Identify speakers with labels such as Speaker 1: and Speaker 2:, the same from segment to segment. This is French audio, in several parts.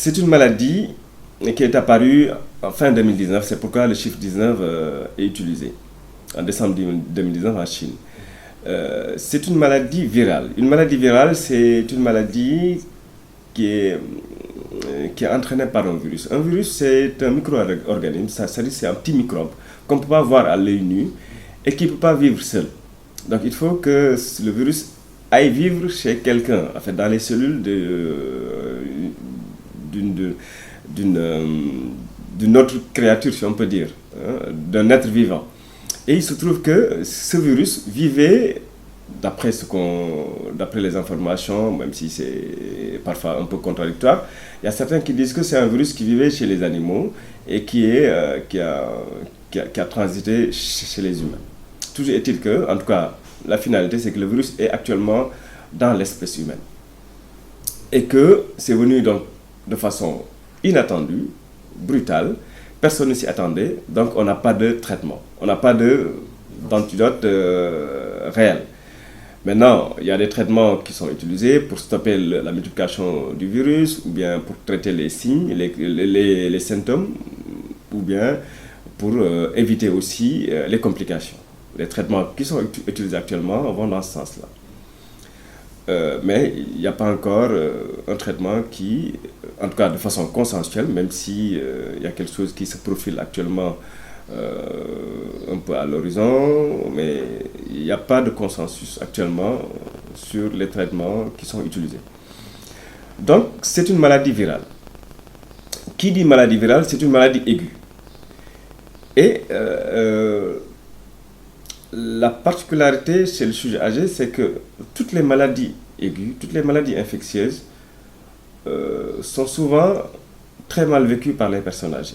Speaker 1: c'est une maladie qui est apparue en fin 2019, c'est pourquoi le chiffre 19 est utilisé, en décembre 2019 en Chine. C'est une maladie virale. Une maladie virale, c'est une maladie qui est, qui est entraînée par un virus. Un virus, c'est un micro-organisme, c'est-à-dire c'est un petit microbe qu'on ne peut pas voir à l'œil nu et qui ne peut pas vivre seul. Donc il faut que le virus aille vivre chez quelqu'un, en fait, dans les cellules d'une autre créature, si on peut dire, hein, d'un être vivant. Et il se trouve que ce virus vivait, d'après les informations, même si c'est parfois un peu contradictoire, il y a certains qui disent que c'est un virus qui vivait chez les animaux et qui a transité chez les humains. Toujours est-il que, en tout cas, la finalité, c'est que le virus est actuellement dans l'espèce humaine. Et que c'est venu donc de façon inattendue, brutale, personne ne s'y attendait, donc on n'a pas de traitement, on n'a pas d'antidote réel. Maintenant, il y a des traitements qui sont utilisés pour stopper la multiplication du virus, ou bien pour traiter les signes, les symptômes, ou bien pour éviter aussi les complications. Les traitements qui sont utilisés actuellement vont dans ce sens-là. Mais il n'y a pas encore un traitement qui, en tout cas de façon consensuelle, même si il y a quelque chose qui se profile actuellement un peu à l'horizon, mais il n'y a pas de consensus actuellement sur les traitements qui sont utilisés. Donc c'est une maladie virale. Qui dit maladie virale, c'est une maladie aiguë. Et la particularité chez le sujet âgé, c'est que toutes les maladies aiguës, toutes les maladies infectieuses sont souvent très mal vécues par les personnes âgées.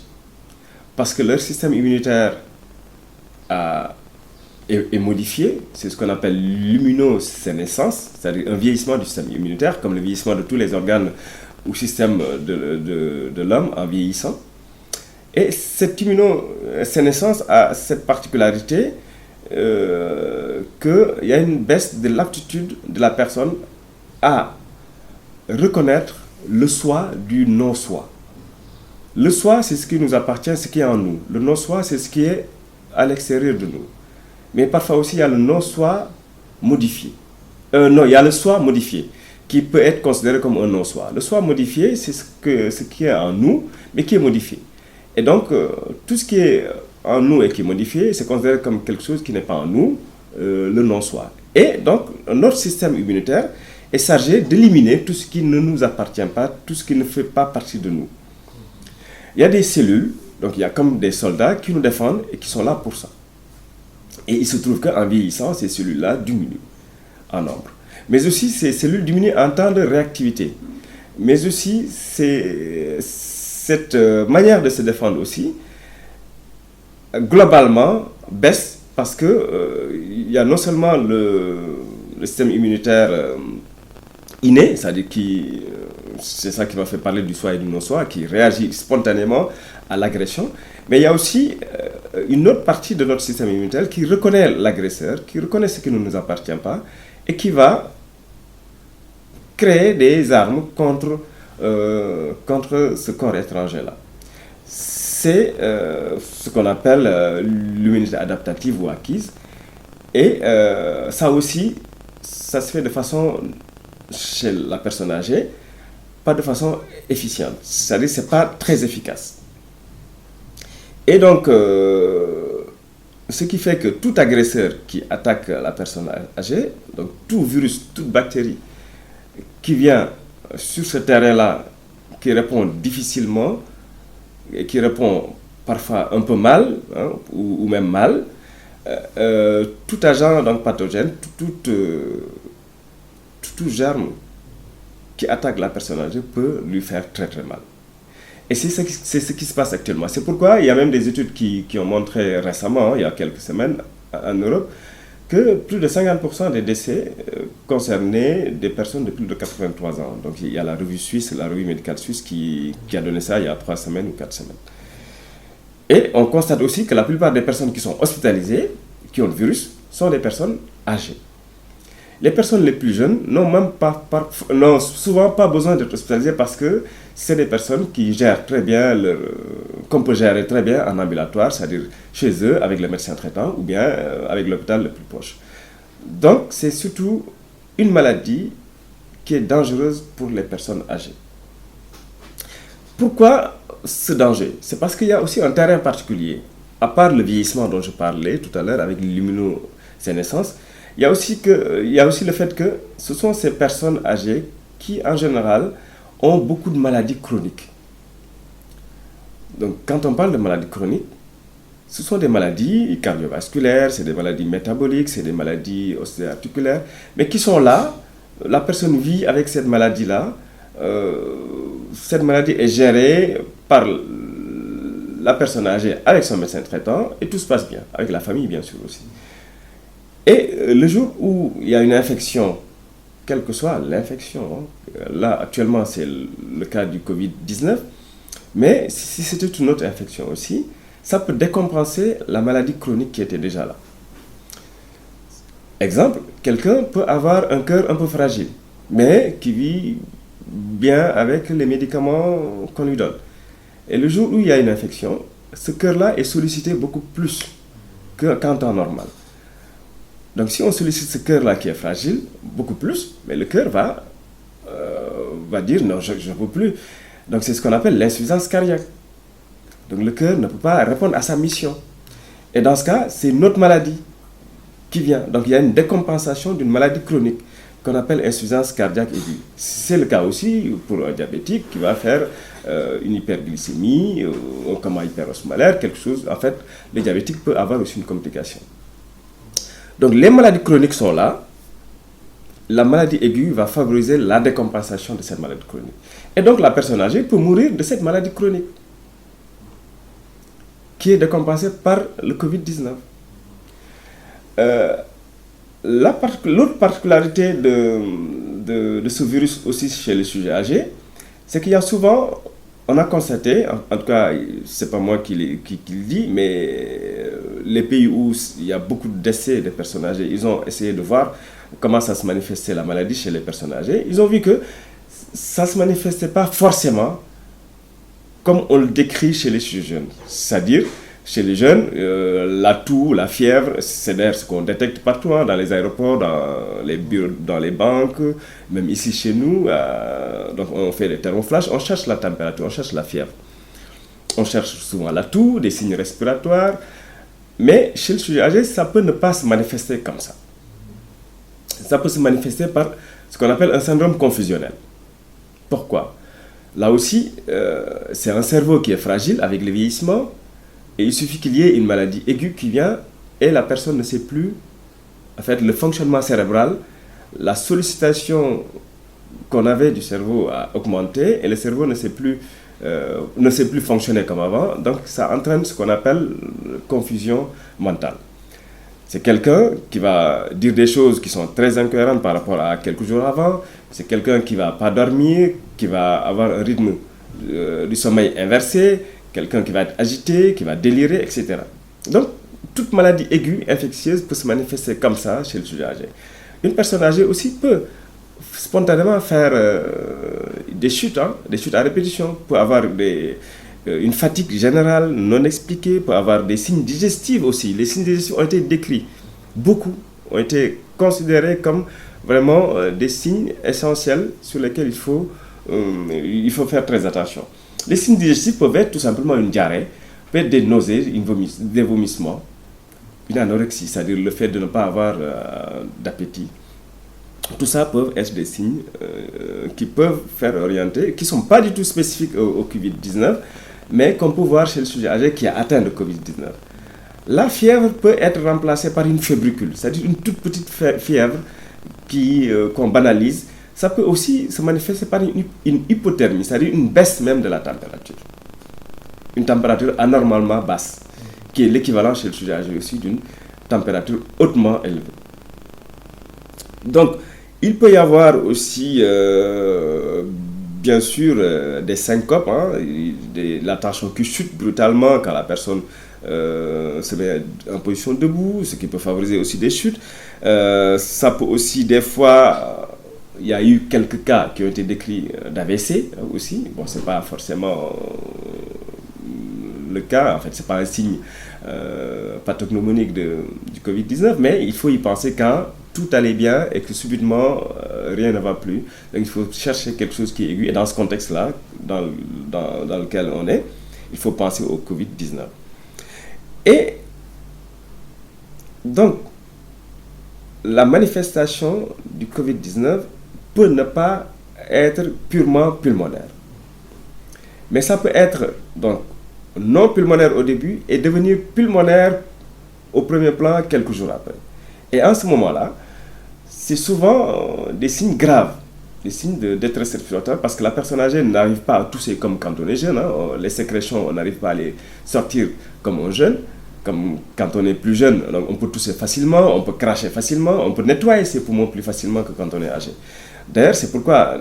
Speaker 1: Parce que leur système immunitaire est modifié, c'est ce qu'on appelle l'immunosénescence, c'est-à-dire un vieillissement du système immunitaire, comme le vieillissement de tous les organes ou systèmes de l'homme en vieillissant. Et cette immunosénescence a cette particularité qu'il y a une baisse de l'aptitude de la personne à reconnaître le soi du non-soi. Le soi, c'est ce qui nous appartient, ce qui est en nous. Le non-soi, c'est ce qui est à l'extérieur de nous. Mais parfois aussi, il y a le non-soi modifié. Non, il y a le soi modifié, qui peut être considéré comme un non-soi. Le soi modifié, c'est ce qui est en nous, mais qui est modifié. Et donc, tout ce qui est en nous et qui est modifié, c'est considéré comme quelque chose qui n'est pas en nous, le non-soi. Et donc, notre système immunitaire est chargé d'éliminer tout ce qui ne nous appartient pas, tout ce qui ne fait pas partie de nous. Il y a des cellules, donc il y a comme des soldats qui nous défendent et qui sont là pour ça. Et il se trouve qu'en vieillissant, ces cellules-là diminuent en nombre. Mais aussi, ces cellules diminuent en temps de réactivité. Mais aussi, cette manière de se défendre aussi, globalement, baisse parce que il y a non seulement le système immunitaire inné, c'est-à-dire c'est ça qui m'a fait parler du soi et du non-soi, qui réagit spontanément à l'agression, mais il y a aussi une autre partie de notre système immunitaire qui reconnaît l'agresseur, qui reconnaît ce qui ne nous appartient pas, et qui va créer des armes contre ce corps étranger-là. C'est ce qu'on appelle l'immunité adaptative ou acquise. Et ça aussi, ça se fait de façon, chez la personne âgée, pas de façon efficiente. C'est-à-dire que ce n'est pas très efficace. Et donc, ce qui fait que tout agresseur qui attaque la personne âgée, donc tout virus, toute bactérie qui vient sur ce terrain-là, qui répond difficilement, et qui répond parfois un peu mal, hein, ou même mal, tout agent donc pathogène, tout germe qui attaque la personne âgée peut lui faire très très mal. Et c'est ce qui se passe actuellement. C'est pourquoi il y a même des études qui ont montré récemment, il y a quelques semaines en Europe, que plus de 50% des décès concernaient des personnes de plus de 83 ans. Donc il y a la revue suisse, la revue médicale suisse qui a donné ça il y a 3 semaines ou 4 semaines. Et on constate aussi que la plupart des personnes qui sont hospitalisées, qui ont le virus, sont des personnes âgées. Les personnes les plus jeunes n'ont même n'ont souvent pas besoin d'être hospitalisées parce que c'est des personnes qui gèrent très bien, qu'on peut gérer très bien en ambulatoire, c'est-à-dire chez eux, avec le médecin traitant ou bien avec l'hôpital le plus proche. Donc, c'est surtout une maladie qui est dangereuse pour les personnes âgées. Pourquoi ce danger? C'est parce qu'il y a aussi un terrain particulier. À part le vieillissement dont je parlais tout à l'heure avec l'immunosénescence, il y a aussi le fait que ce sont ces personnes âgées qui, en général, ont beaucoup de maladies chroniques. Donc, quand on parle de maladies chroniques, ce sont des maladies cardiovasculaires, c'est des maladies métaboliques, c'est des maladies ostéo-articulaires, mais qui sont là, la personne vit avec cette maladie-là, cette maladie est gérée par la personne âgée avec son médecin traitant et tout se passe bien, avec la famille bien sûr aussi. Et le jour où il y a une infection, quelle que soit l'infection, là actuellement c'est le cas du Covid-19, mais si c'était une autre infection aussi, ça peut décompenser la maladie chronique qui était déjà là. Exemple, quelqu'un peut avoir un cœur un peu fragile, mais qui vit bien avec les médicaments qu'on lui donne. Et le jour où il y a une infection, ce cœur-là est sollicité beaucoup plus qu'en temps normal. Donc si on sollicite ce cœur-là qui est fragile, beaucoup plus, mais le cœur va dire non, je ne peux plus. Donc c'est ce qu'on appelle l'insuffisance cardiaque. Donc le cœur ne peut pas répondre à sa mission. Et dans ce cas, c'est une autre maladie qui vient. Donc il y a une décompensation d'une maladie chronique qu'on appelle insuffisance cardiaque aiguë. C'est le cas aussi pour un diabétique qui va faire une hyperglycémie, un coma hyperosmolaire, quelque chose. En fait, le diabétique peut avoir aussi une complication. Donc les maladies chroniques sont là. La maladie aiguë va favoriser la décompensation de cette maladie chronique. Et donc la personne âgée peut mourir de cette maladie chronique qui est décompensée par le Covid-19. L'autre particularité de ce virus aussi chez les sujets âgés, c'est qu'il y a souvent, on a constaté, en tout cas, c'est pas moi qui le dis, mais les pays où il y a beaucoup de décès de personnes âgées, ils ont essayé de voir comment ça se manifestait la maladie chez les personnes âgées. Ils ont vu que ça ne se manifestait pas forcément comme on le décrit chez les jeunes. C'est-à-dire, chez les jeunes, la toux, la fièvre, c'est d'ailleurs ce qu'on détecte partout, dans les aéroports, dans les bureaux, dans les banques, même ici chez nous. Donc on fait des thermoflash, on cherche la température, on cherche la fièvre. On cherche souvent la toux, des signes respiratoires. Mais chez le sujet âgé, ça peut ne pas se manifester comme ça. Ça peut se manifester par ce qu'on appelle un syndrome confusionnel. Pourquoi? Là aussi, c'est un cerveau qui est fragile avec le vieillissement. Et il suffit qu'il y ait une maladie aiguë qui vient et la personne ne sait plus, en fait, le fonctionnement cérébral, la sollicitation qu'on avait du cerveau a augmenté et le cerveau ne sait plus fonctionner comme avant. Donc ça entraîne ce qu'on appelle confusion mentale. C'est quelqu'un qui va dire des choses qui sont très incohérentes par rapport à quelques jours avant. C'est quelqu'un qui ne va pas dormir, qui va avoir un rythme du sommeil inversé, quelqu'un qui va être agité, qui va délirer, etc. Donc, toute maladie aiguë, infectieuse peut se manifester comme ça chez le sujet âgé. Une personne âgée aussi peut spontanément faire des chutes à répétition, peut avoir une fatigue générale non expliquée, peut avoir des signes digestifs aussi. Les signes digestifs ont été décrits. Beaucoup ont été considérés comme vraiment des signes essentiels sur lesquels il faut faire très attention. Les signes digestifs peuvent être tout simplement une diarrhée, peut être des nausées, des vomissements, une anorexie, c'est-à-dire le fait de ne pas avoir d'appétit. Tout ça peuvent être des signes qui peuvent faire orienter, qui ne sont pas du tout spécifiques au Covid-19, mais qu'on peut voir chez le sujet âgé qui a atteint le Covid-19. La fièvre peut être remplacée par une fébricule, c'est-à-dire une toute petite fièvre qu'on banalise. Ça peut aussi se manifester par une hypothermie, c'est-à-dire une baisse même de la température. Une température anormalement basse, qui est l'équivalent chez le sujet âgé aussi d'une température hautement élevée. Donc, il peut y avoir aussi, bien sûr, des syncopes, la tension qui chute brutalement quand la personne se met en position debout, ce qui peut favoriser aussi des chutes. Ça peut aussi, des fois, il y a eu quelques cas qui ont été décrits d'AVC aussi. Bon, c'est pas forcément le cas, en fait, c'est pas un signe pathognomonique du Covid-19, mais il faut y penser quand tout allait bien et que subitement rien ne va plus. Donc il faut chercher quelque chose qui est aigu. Et dans ce contexte-là, dans lequel on est, il faut penser au Covid-19. Et donc, la manifestation du Covid-19 peut ne pas être purement pulmonaire. Mais ça peut être donc non pulmonaire au début et devenir pulmonaire au premier plan quelques jours après. Et en ce moment-là, c'est souvent des signes graves, des signes de détresse respiratoire, parce que la personne âgée n'arrive pas à tousser comme quand on est jeune. Les sécrétions, on n'arrive pas à les sortir comme un jeune. Comme quand on est plus jeune, donc on peut tousser facilement, on peut cracher facilement, on peut nettoyer ses poumons plus facilement que quand on est âgé. D'ailleurs, c'est pourquoi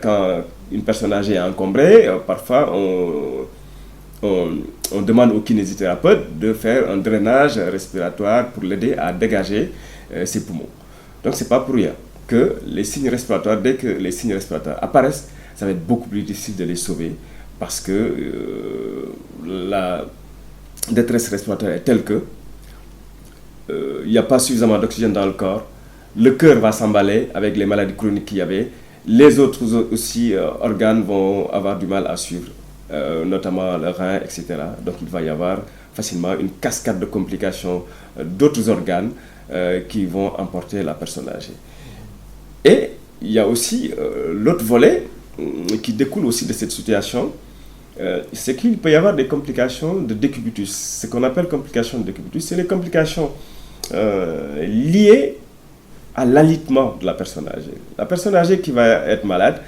Speaker 1: quand une personne âgée est encombrée, parfois on demande au kinésithérapeute de faire un drainage respiratoire pour l'aider à dégager ses poumons. Donc, ce n'est pas pour rien que les signes respiratoires, dès que les signes respiratoires apparaissent, ça va être beaucoup plus difficile de les sauver parce que la détresse respiratoire est telle que il n'y a pas suffisamment d'oxygène dans le corps, le cœur va s'emballer avec les maladies chroniques qu'il y avait, les autres aussi organes vont avoir du mal à suivre, notamment le rein, etc. Donc il va y avoir facilement une cascade de complications d'autres organes qui vont emporter la personne âgée. Et il y a aussi l'autre volet qui découle aussi de cette situation, c'est qu'il peut y avoir des complications de décubitus. Ce qu'on appelle complications de décubitus, c'est les complications liées à l'alitement de la personne âgée. La personne âgée qui va être malade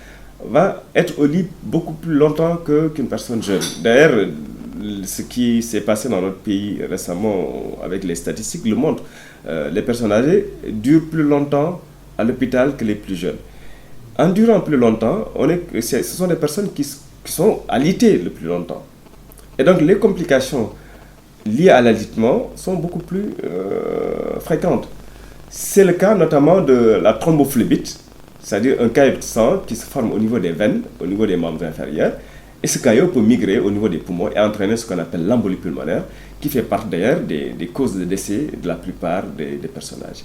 Speaker 1: va être au lit beaucoup plus longtemps qu'une personne jeune. D'ailleurs, ce qui s'est passé dans notre pays récemment avec les statistiques le montre. Les personnes âgées durent plus longtemps à l'hôpital que les plus jeunes. En durant plus longtemps, ce sont des personnes qui sont alitées le plus longtemps. Et donc les complications liées à l'alitement sont beaucoup plus fréquentes. C'est le cas notamment de la thrombophlébite, c'est-à-dire un caillot de sang qui se forme au niveau des veines, au niveau des membres inférieurs. Et ce caillot peut migrer au niveau des poumons et entraîner ce qu'on appelle l'embolie pulmonaire, qui fait partie d'ailleurs des causes de décès de la plupart des personnes âgées.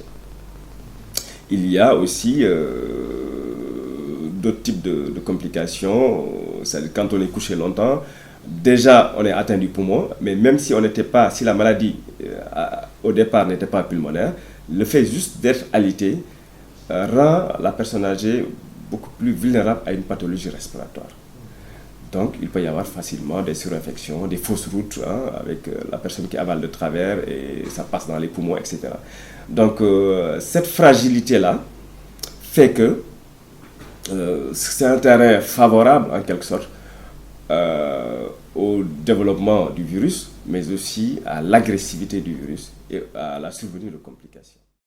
Speaker 1: Il y a aussi d'autres types de complications, c'est-à-dire quand on est couché longtemps, déjà on est atteint du poumon, mais même si si la maladie au départ n'était pas pulmonaire, le fait juste d'être alité rend la personne âgée beaucoup plus vulnérable à une pathologie respiratoire. Donc il peut y avoir facilement des surinfections, des fausses routes avec la personne qui avale de travers et ça passe dans les poumons, etc. Donc cette fragilité-là fait que c'est un terrain favorable en quelque sorte au développement du virus, mais aussi à l'agressivité du virus et à la survenue de complications.